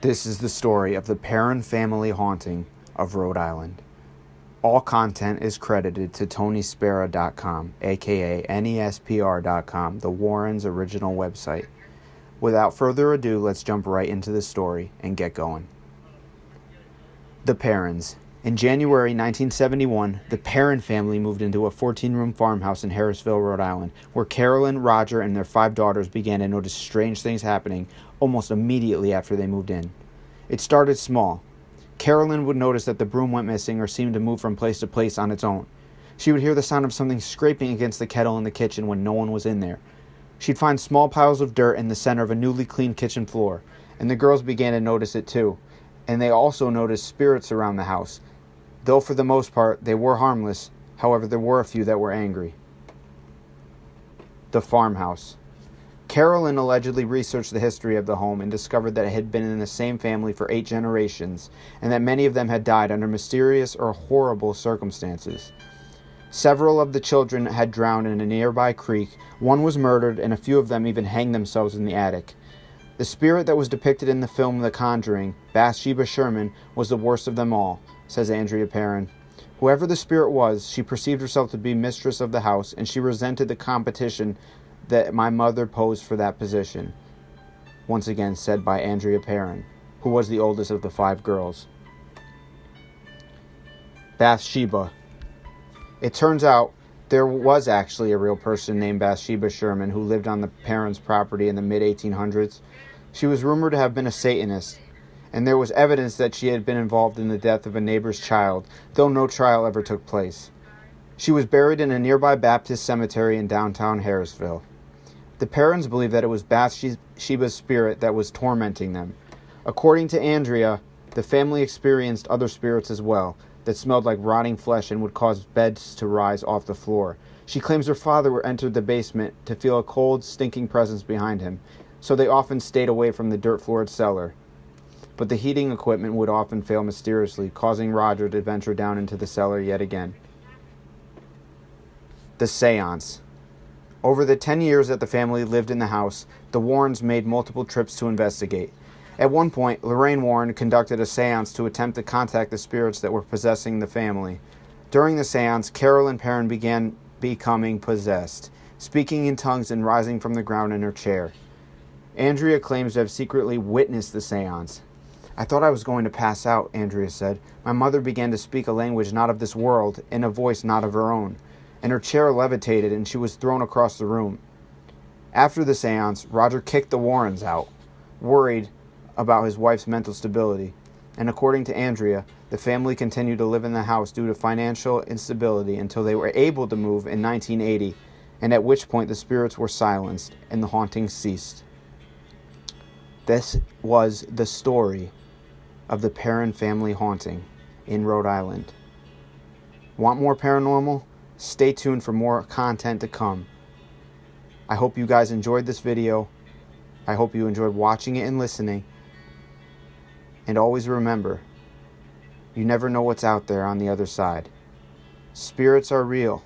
This is the story of the Perron Family Haunting of Rhode Island. All content is credited to TonySpera.com, aka NESPR.com, the Warrens' original website. Without further ado, let's jump right into the story and get going. The Perrons. In January 1971, the Perron family moved into a 14-room farmhouse in Harrisville, Rhode Island, where Carolyn, Roger, and their 5 daughters began to notice strange things happening almost immediately after they moved in. It started small. Carolyn would notice that the broom went missing or seemed to move from place to place on its own. She would hear the sound of something scraping against the kettle in the kitchen when no one was in there. She'd find small piles of dirt in the center of a newly cleaned kitchen floor, and the girls began to notice it too. And they also noticed spirits around the house. Though for the most part, they were harmless. However, there were a few that were angry. The farmhouse. Carolyn allegedly researched the history of the home and discovered that it had been in the same family for 8 generations, and that many of them had died under mysterious or horrible circumstances. Several of the children had drowned in a nearby creek, one was murdered, and a few of them even hanged themselves in the attic. The spirit that was depicted in the film The Conjuring, Bathsheba Sherman, was the worst of them all, says Andrea Perron. Whoever the spirit was, she perceived herself to be mistress of the house, and she resented the competition that my mother posed for that position. Once again said by Andrea Perron, who was the oldest of the 5 girls. Bathsheba. It turns out there was actually a real person named Bathsheba Sherman who lived on the Perrons' property in the mid-1800s. She was rumored to have been a Satanist, and there was evidence that she had been involved in the death of a neighbor's child, though no trial ever took place. She was buried in a nearby Baptist cemetery in downtown Harrisville. The Perrons believed that it was Bathsheba's spirit that was tormenting them. According to Andrea, the family experienced other spirits as well, that smelled like rotting flesh and would cause beds to rise off the floor. She claims her father entered the basement to feel a cold, stinking presence behind him, so they often stayed away from the dirt-floored cellar. But the heating equipment would often fail mysteriously, causing Roger to venture down into the cellar yet again. The Seance. Over the 10 years that the family lived in the house, the Warrens made multiple trips to investigate. At one point, LorraineWarren conducted a seance to attempt to contact the spirits that were possessing the family. During the seance, Carolyn Perron began becoming possessed, speaking in tongues and rising from the ground in her chair. Andrea claims to have secretly witnessed the seance. "I thought I was going to pass out," Andrea said. "My mother began to speak a language not of this world, in a voice not of her own, and her chair levitated and she was thrown across the room." After the seance, Roger kicked the Warrens out, worried about his wife's mental stability, and according to Andrea, the family continued to live in the house due to financial instability until they were able to move in 1980, and at which point the spirits were silenced and the hauntings ceased. This was the story of the Perron family haunting in Rhode Island. Want more paranormal? Stay tuned for more content to come. I hope you guys enjoyed this video. I hope you enjoyed watching it and listening. And always remember, you never know what's out there on the other side. Spirits are real.